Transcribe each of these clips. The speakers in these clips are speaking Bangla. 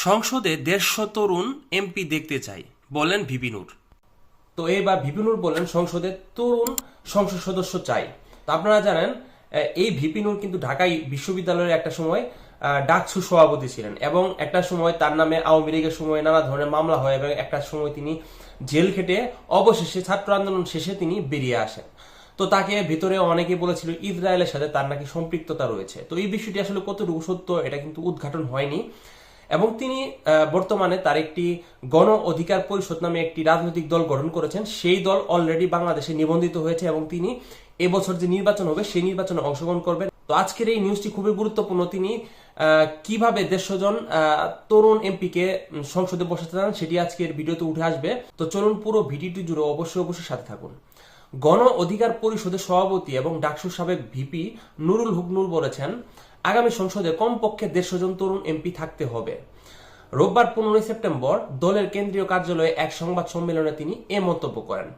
সংসদে 150 তরুণ এমপি দেখতে চাই বলেন ভিপি নূর। তো এইবার ভিপি নূর বলেন সংসদে তরুণ সংসদ সদস্য চাই। তো আপনারা জানেন এই ভিপি নূর কিন্তু ঢাকা বিশ্ববিদ্যালয়ের একটা সময় ডাকসু সভাপতি ছিলেন এবং একটা সময় তার নামে আওয়ামী লীগের সময় নানা ধরনের মামলা হয় এবং একটা সময় তিনি জেল খেটে অবশেষে ছাত্র আন্দোলন শেষে তিনি বেরিয়ে আসেন। তো তাকে ভিতরে অনেকে বলেছিল ইসরায়েলের সাথে তার নাকি সম্পৃক্ততা রয়েছে। তো এই বিষয়টি আসলে কতটুকু সত্য এটা কিন্তু উদ্ঘাটন হয়নি এবং তিনি বর্তমানে তার একটি গণ অধিকার পরিষদ নামে একটি রাজনৈতিক দল গঠন করেছেন। সেই দল অলরেডি বাংলাদেশে নিবন্ধিত হয়েছে এবং তিনি এবছর যে নির্বাচন হবে সেই নির্বাচনে অংশগ্রহণ করবেন। তো আজকের এই নিউজটি খুবই গুরুত্বপূর্ণ। তিনি কিভাবে 150 জন তরুণ এমপিকে সংসদে বসাতে চান সেটি আজকের ভিডিওতে উঠে আসবে। তো চলুন পুরো ভিডিওটি জুড়ে অবশ্যই সাথে থাকুন। গণ অধিকার পরিষদের সভাপতি এবং ডাকসুর সাবেক ভিপি নুরুল হুক নূর বলেছেন, আগামী সংসদে কমপক্ষে 150 জন তরুণ এমপি থাকতে হবে। রোববার 15 সেপ্টেম্বর দলের কেন্দ্রীয় কার্যালয়ে এক সংবাদ সম্মেলনে তিনি এ মন্তব্য করেন।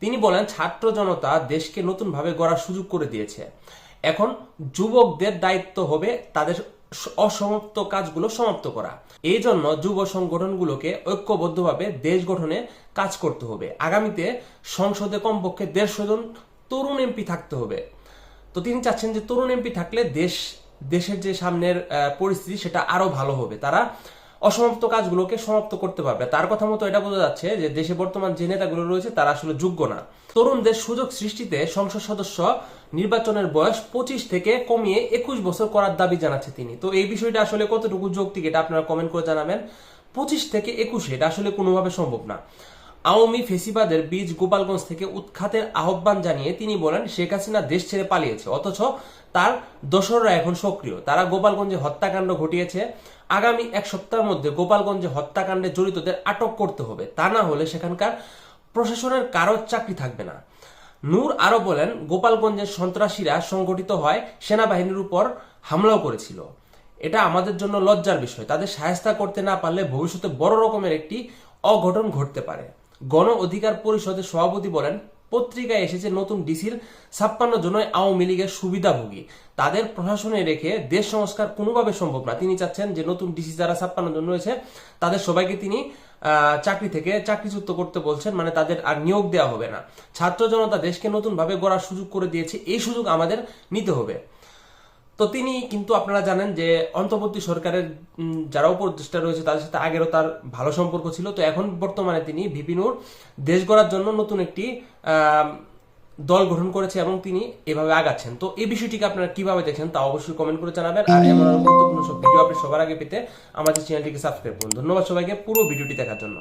তিনি বলেন, ছাত্র জনতা দেশকে নতুনভাবে গড়ার সুযোগ করে দিয়েছে। এখন যুবকদের দায়িত্ব হবে তাদের অসমাপ্ত কাজগুলো সমাপ্ত করা। এই জন্য যুব সংগঠনগুলোকে ঐক্যবদ্ধভাবে দেশ গঠনে কাজ করতে হবে। আগামীতে সংসদে কমপক্ষে 150 জন তরুণ এমপি থাকতে হবে। তো তিনি চাচ্ছেন যে তরুণ এমপি থাকলে দেশের যে সামনের পরিস্থিতি সেটা আরো ভালো হবে, তারা অসমাপ্ত কাজগুলোকে সমাপ্ত করতে পারবে। তার কথা মতো এটা বোঝা যাচ্ছে যে দেশে বর্তমান যে নেতাগুলো রয়েছে তারা আসলে যোগ্য না। তরুণদের সুযোগ সৃষ্টিতে সংসদ সদস্য নির্বাচনের বয়স 25 থেকে কমিয়ে 21 বছর করার দাবি জানাচ্ছে তিনি। তো এই বিষয়টা আসলে কতটুকু যৌক্তিক এটা আপনারা কমেন্ট করে জানাবেন। 25 থেকে 21 এটা আসলে কোনোভাবে সম্ভব না। আওয়ামী ফেসিবাদের বীজ গোপালগঞ্জ থেকে উৎখাতের আহ্বান জানিয়ে তিনি বলেন, শেখ হাসিনা দেশ ছেড়ে পালিয়েছে, অথচ তার দোসররা এখন সক্রিয়। তারা গোপালগঞ্জে হত্যাকাণ্ড ঘটিয়েছে। আগামী এক সপ্তাহের মধ্যে গোপালগঞ্জে হত্যাকাণ্ডে জড়িতদের আটক করতে হবে, তা না হলে সেখানকার প্রশাসনের কারো চাকরি থাকবে না। নূর আরো বলেন, গোপালগঞ্জের সন্ত্রাসীরা সংগঠিত হয় সেনাবাহিনীর উপর হামলাও করেছিল। এটা আমাদের জন্য লজ্জার বিষয়। তাদের শায়েস্তা করতে না পারলে ভবিষ্যতে বড় রকমের একটি অঘটন ঘটতে পারে। গণ অধিকার পরিষদের সভাপতি বলেন, পত্রিকায় এসেছে নতুন ডিসির 56 জনই আওয়ামী লীগের সুবিধাভোগী। তাদের প্রশাসনে রেখে দেশ সংস্কার কোনোভাবে সম্ভব না। তিনি চাচ্ছেন যে নতুন ডিসি যারা 56 জন রয়েছে তাদের সবাইকে তিনি চাকরি থেকে চাকরিচ্যুত করতে বলছেন, মানে তাদের আর নিয়োগ দেওয়া হবে না। ছাত্র জনতা দেশকে নতুন ভাবে গড়ার সুযোগ করে দিয়েছে, এই সুযোগ আমাদের নিতে হবে। তো তিনি কিন্তু আপনারা জানেন যে অন্তর্বর্তী সরকারের যারা উপদেষ্টা রয়েছে তাদের সাথে আগেরও তার ভালো সম্পর্ক ছিল। তো এখন বর্তমানে তিনি ভিপি নূর দেশ গড়ার জন্য নতুন একটি দল গঠন করেছে এবং তিনি এভাবে আগাচ্ছেন। তো এই বিষয়টিকে আপনারা কিভাবে দেখেন তা অবশ্যই কমেন্ট করে জানাবেন। আর এমন গুরুত্বপূর্ণ সব ভিডিও আপনি সবার আগে পেতে আমাদের চ্যানেলটিকে সাবস্ক্রাইব করুন। ধন্যবাদ সবাইকে পুরো ভিডিওটি দেখার জন্য।